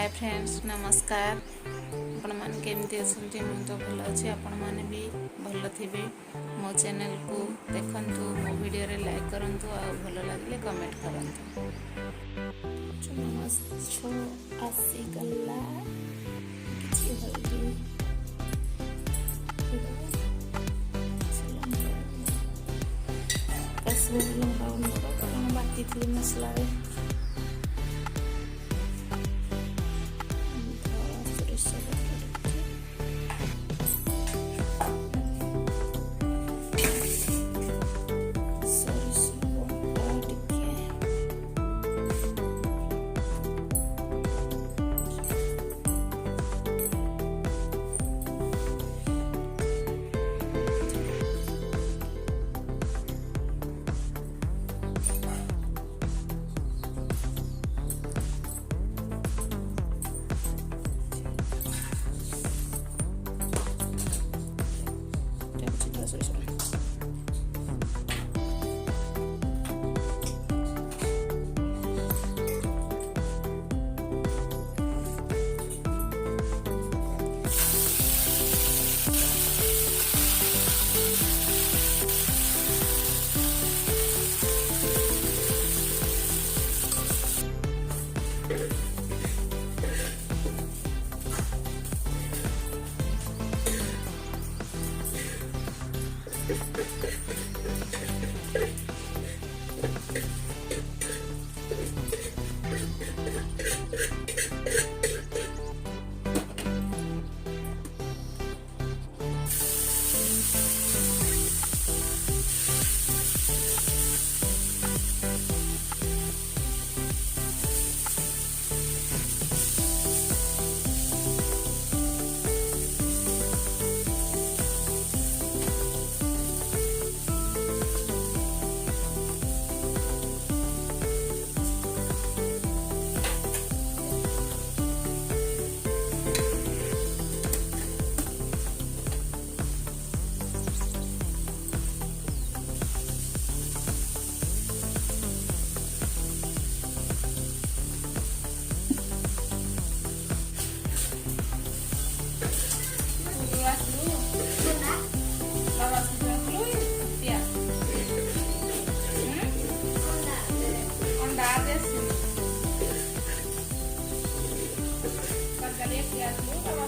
Hi friends नमस्कार। आपण माने केमती अछंती मु तो भल अछि आपण माने भी भल थिबे। मो चैनल को देखंतु मो वीडियो रे लाइक करंतु आ भल लागले कमेंट करंतु। छो आसी गल्ला किछि हल्दी कसूरी लंका गुंड कारण बाकी थी मसला रे Kalian lihat dulu apa